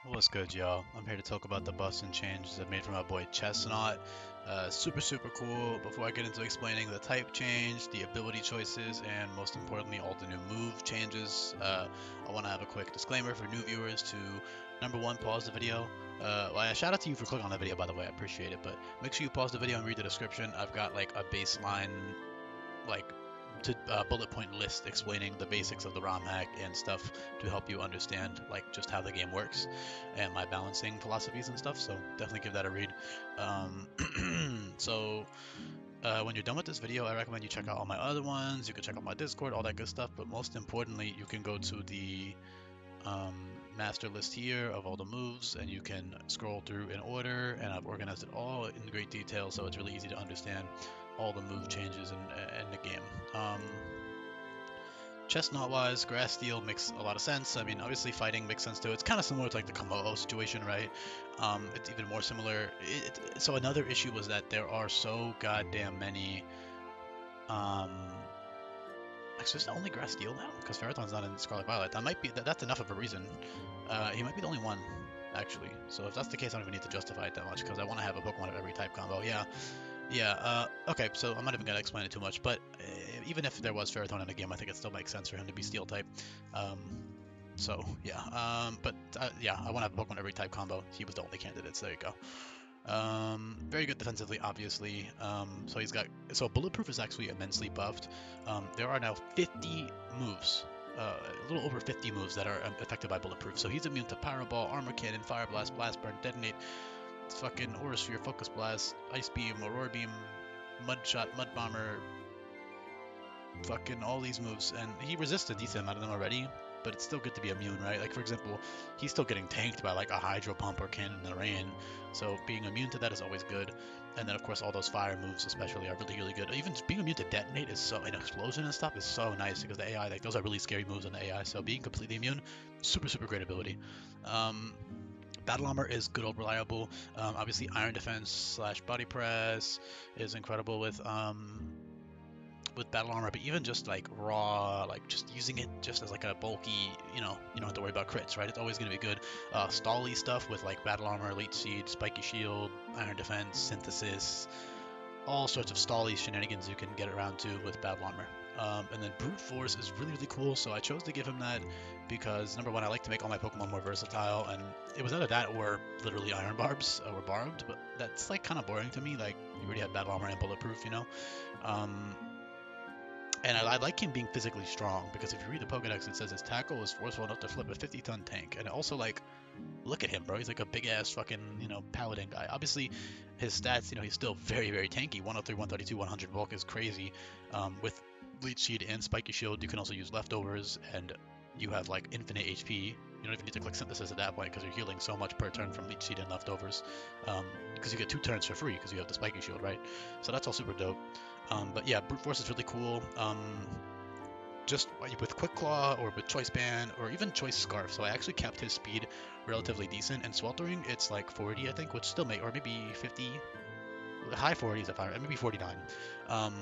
What's good, y'all? I'm here to talk about the busting changes I made for my boy Chestnut. Super cool. Before I get into explaining the type change, the ability choices, and most importantly, all the new move changes, I want to have a quick disclaimer for new viewers to number one, pause the video. Shout out to you for clicking on the video, by the way. I appreciate it. But make sure you pause the video and read the description. I've got like a baseline like bullet point list explaining the basics of the ROM hack and stuff to help you understand like just how the game works and my balancing philosophies and stuff. So definitely give that a read. When you're done with this video, I recommend you check out all my other ones. You can check out my Discord, all that good stuff. But most importantly, you can go to the um, master list here of all the moves, and you can scroll through in order, and I've organized it all in great detail, so it's really easy to understand all the move changes in the game. Chestnut wise, grass steel makes a lot of sense. I mean, obviously fighting makes sense too. It's kind of similar to like the Komodo situation, right? It's even more similar. So another issue was that there are so goddamn many. Um, Actually, is the only grass steel now? Because Ferrothorn's not in Scarlet Violet. That might be that's enough of a reason. He might be the only one, actually. So if that's the case, I don't even need to justify it that much because I want to have a Pokemon of every type combo. Yeah. Okay, so I'm not even gonna explain it too much, but even if there was Ferrothorn in the game, I think it still makes sense for him to be Steel type. Um, yeah. I want to have a Pokemon every type combo. He was the only candidate, so there you go. Very good defensively, obviously. So Bulletproof is actually immensely buffed. There are now 50 moves, a little over 50 moves that are affected by Bulletproof. So he's immune to Pyro Ball, Armor Cannon, Fire Blast, Blast Burn, Detonate, fucking Aura Sphere, Focus Blast, Ice Beam, Aurora Beam, Mud Shot, Mud Bomber, fucking all these moves, and he resists a decent amount of them already. But it's still good to be immune, right? Like for example, he's still getting tanked by like a Hydro Pump or Cannon in the Rain, so being immune to that is always good. And then of course all those fire moves especially are really good. Even being immune to Detonate is so an explosion and stuff is so nice because the AI like those are really scary moves on the AI. So being completely immune, super great ability. Um, Battle Armor is good old reliable. Obviously Iron Defense slash Body Press is incredible with battle armor, but even just like raw, like just using it just as like a bulky, you don't have to worry about crits, right? It's always going to be good. Stally stuff with like battle armor, leech seed, spiky shield, iron defense, synthesis, all sorts of stally shenanigans you can get around to with battle armor. And then brute force is really cool, so I chose to give him that because number one, I like to make all my Pokemon more versatile, and it was either that or literally iron barbs or barbed, but that's like kind of boring to me. Like you already have battle armor and bulletproof. Um, and I like him being physically strong because if you read the Pokedex, it says his tackle is forceful enough to flip a 50-ton tank. And also, like, look at him, bro. He's like a big ass fucking, paladin guy. Obviously, his stats, he's still very tanky. 103, 132, 100 bulk is crazy. With Leech Seed and Spiky Shield, you can also use leftovers, and you have like infinite HP. You don't even need to click Synthesis at that point because you're healing so much per turn from Leech Seed and leftovers. Because you get 2 turns for free because you have the Spiky Shield, right? So that's all super dope. But yeah, Brute Force is really cool. Just with Quick Claw or with Choice Band or even Choice Scarf. So I actually kept his speed relatively decent. And Sweltering, it's like 40, I think, which still may, or maybe 50, high 40s if I, maybe 49. Um,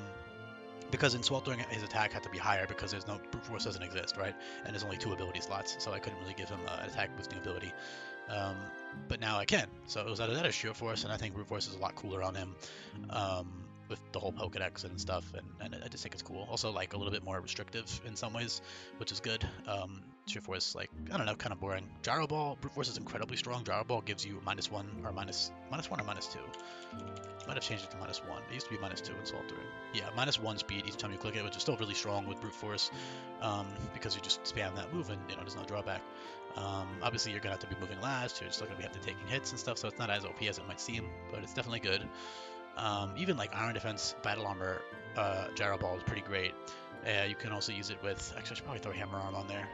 because in Sweltering, his attack had to be higher because there's no Brute Force doesn't exist, right? And there's only 2 ability slots, so I couldn't really give him an attack boosting ability. Um, but now I can. So it was either that or Sheer Force, and I think Brute Force is a lot cooler on him. With the whole Pokedex and stuff, and I just think it's cool. Also, like a little bit more restrictive in some ways, which is good. Sheer Force, like I don't know, kind of boring. Gyro Ball, Brute Force is incredibly strong. Gyro Ball gives you -1 or minus one or -2. Might have changed it to -1. It used to be -2 in Sweltering. Yeah, -1 speed each time you click it, which is still really strong with Brute Force, because you just spam that move and there's no drawback. Obviously, you're gonna have to be moving last. You're still gonna have to taking hits and stuff, so it's not as OP as it might seem, but it's definitely good. Even like Iron Defense, Battle Armor, Gyro Ball is pretty great. You can also use it with. Actually, I should probably throw Hammer Arm on there.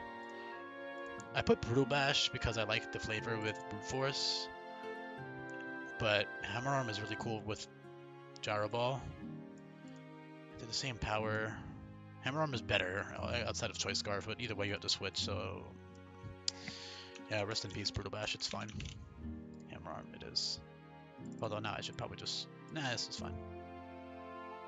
I put Brutal Bash because I like the flavor with Brute Force, but Hammer Arm is really cool with Gyro Ball. They're the same power. Hammer Arm is better outside of Choice Scarf, but either way you have to switch. So yeah, rest in peace, Brutal Bash. It's fine. Hammer Arm it is. Although now I should probably just. Nah, this is fine.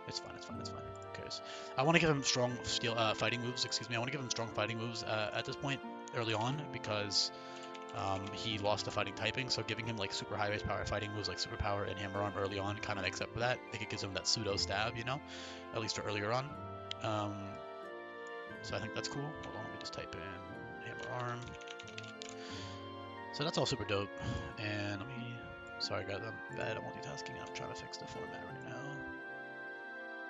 It's fine. Who cares? I want to give him strong steel fighting moves. Excuse me. I want to give him strong fighting moves at this point early on because He lost to fighting typing, so giving him like super high base power fighting moves like super power and hammer arm early on kind of makes up for that. Like it gives him that pseudo stab, you know, at least earlier on. So I think that's cool. Hold on, let me just type in hammer arm. So that's all super dope. And let me, sorry guys, I'm bad at multitasking. I'm trying to fix the format right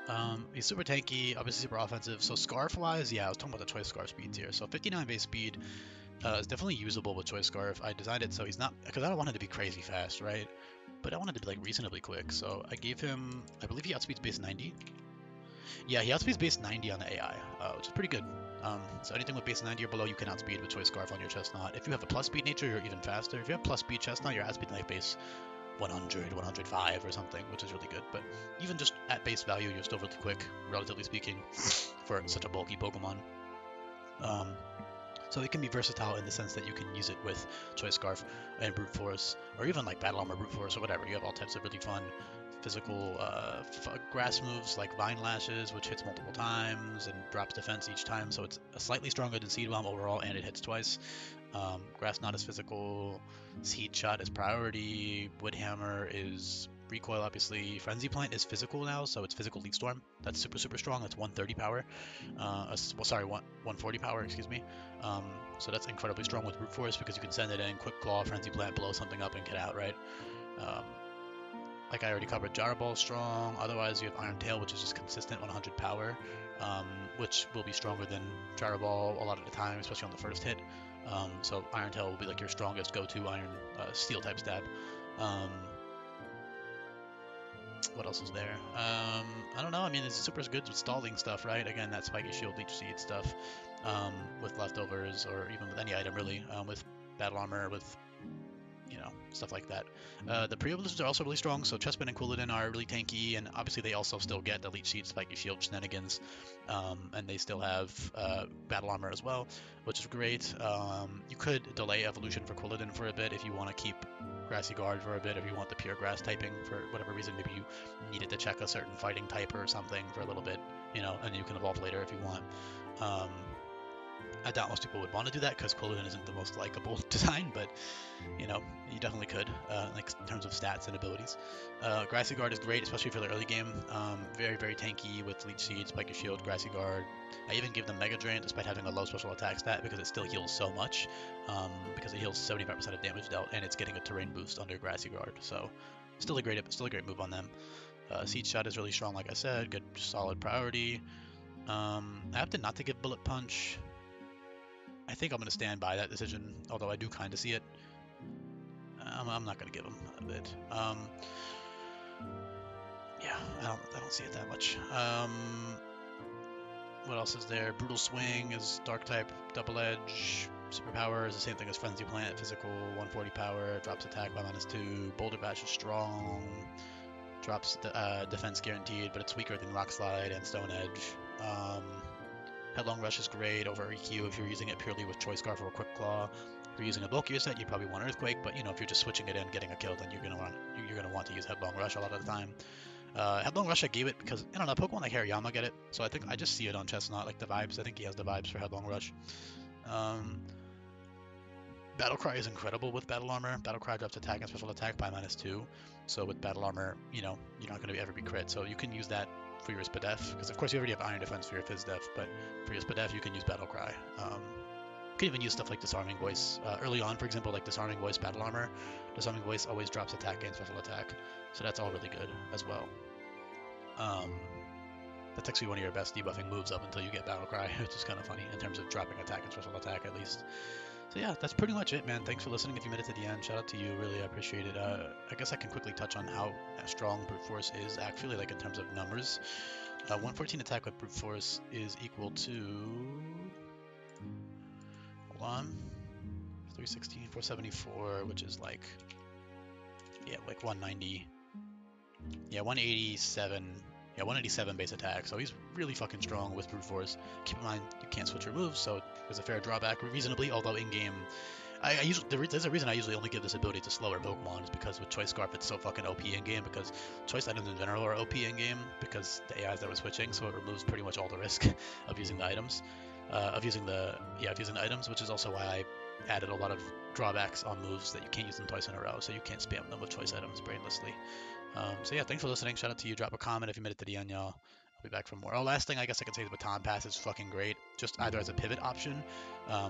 now. He's super tanky, obviously super offensive. So scarf wise, yeah, I was talking about the choice scarf speeds here. So 59 base speed is definitely usable with choice scarf. I designed it so he's not, because I don't want it to be crazy fast, right? But I wanted to be like reasonably quick. So I gave him, I believe he outspeeds base 90. Yeah, he outspeeds base 90 on the AI, which is pretty good. So anything with base 90 or below, you can outspeed with choice scarf on your chestnut. If you have a plus speed nature, you're even faster. If you have plus speed chestnut, you're outspeeding like base 100, 105 or something, which is really good. But even just at base value, you're still really quick, relatively speaking, for such a bulky Pokemon. So it can be versatile in the sense that you can use it with choice scarf and brute force, or even like battle armor, brute force, or whatever. You have all types of really fun physical grass moves like Vine Lashes, which hits multiple times and drops defense each time, so it's slightly stronger than Seed Bomb overall, and it hits twice. Grass not as physical, Seed Shot is priority, Wood Hammer is recoil, obviously. Frenzy Plant is physical now, so it's physical Leaf Storm. That's super, super strong. That's 130 power. Well, sorry, 140 power, excuse me. So that's incredibly strong with Brute Force because you can send it in, Quick Claw, Frenzy Plant, blow something up, and get out, right? Like I already covered, Gyro Ball is strong. Otherwise, you have Iron Tail, which is just consistent 100 power, which will be stronger than Gyro Ball a lot of the time, especially on the first hit. So Iron Tail will be like your strongest go-to Iron Steel type stab. What else is there? I don't know. I mean, it's super good with stalling stuff, right? Again, that Spiky Shield, Leech Seed stuff with leftovers, or even with any item really, with battle armor, with stuff like that. The pre-evolutions are also really strong, so Chespin and Quilladin are really tanky, and obviously they also still get the Leech Seed, Spiky Shield shenanigans, and they still have battle armor as well, which is great. You could delay evolution for Quilladin for a bit if you want to keep Grassy Guard for a bit, if you want the pure grass typing for whatever reason. Maybe you needed to check a certain fighting type or something for a little bit, and you can evolve later if you want. I doubt most people would want to do that because Quilladin isn't the most likable design, but you definitely could, like in terms of stats and abilities. Grassy Guard is great, especially for the early game. Very, very tanky with Leech Seed, Spiky Shield, Grassy Guard. I even give them Mega Drain despite having a low special attack stat because it still heals so much, because it heals 75% of damage dealt, and it's getting a terrain boost under Grassy Guard. So still a great move on them. Seed Shot is really strong, like I said, good solid priority. I opted not to give Bullet Punch. I think I'm going to stand by that decision, although I do kind of see it. I'm not going to give him a bit. Yeah, I don't see it that much. What else is there? Brutal Swing is Dark type, Double Edge. Superpower is the same thing as Frenzy Plant, physical, 140 power, drops attack by -2. Boulder Bash is strong, drops defense guaranteed, but it's weaker than Rock Slide and Stone Edge. Headlong Rush is great over EQ if you're using it purely with Choice Scarf or Quick Claw. If you're using a bulkier set, you probably want Earthquake, but if you're just switching it in, getting a kill, then you're gonna want to use Headlong Rush a lot of the time. Headlong Rush I gave it because I don't know, Pokemon like Hariyama get it, so I think I just see it on Chestnut, like the vibes. I think he has the vibes for Headlong Rush. Battle Cry is incredible with Battle Armor. Battle Cry drops attack and special attack by -2, so with Battle Armor, you're not going to ever be crit, so you can use that for your Spadef, because of course you already have Iron Defense for your Fizdef, but for your Spadef you can use Battle Cry. You can even use stuff like Disarming Voice. Early on, for example, like Disarming Voice Battle Armor. Disarming Voice always drops attack and special attack, so that's all really good as well. That's actually one of your best debuffing moves up until you get Battle Cry, which is kind of funny in terms of dropping attack and special attack at least. So yeah, that's pretty much it, man. Thanks for listening. If you made it to the end, shout out to you. Really appreciate it. I guess I can quickly touch on how strong Brute Force is actually, like in terms of numbers. 114 attack with Brute Force is equal to... Hold on. 316, 474, which is like... Yeah, like 190. Yeah, 187. Yeah, 187 base attack, so he's really fucking strong with Brute Force. Keep in mind, you can't switch your moves, so there's a fair drawback reasonably, although in-game... there's a reason I usually only give this ability to slower Pokemon, is because with Choice Scarf it's so fucking OP in-game, because Choice items in general are OP in-game, because the AIs that we're switching, so it removes pretty much all the risk of using the items. Of using the items, which is also why added a lot of drawbacks on moves that you can't use them twice in a row, so you can't spam them with choice items brainlessly. So yeah, thanks for listening. Shout out to you. Drop a comment if you made it to the end, y'all. I'll be back for more. Oh, last thing I guess I can say is Baton Pass is fucking great. Just either as a pivot option,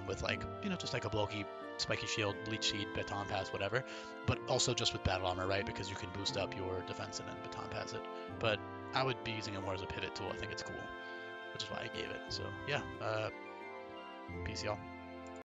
with like, just like a bulky spiky shield, leech seed, Baton Pass, whatever. But also just with battle armor, right? Because you can boost up your defense and then Baton Pass it. But I would be using it more as a pivot tool. I think it's cool, which is why I gave it. So yeah, peace, y'all.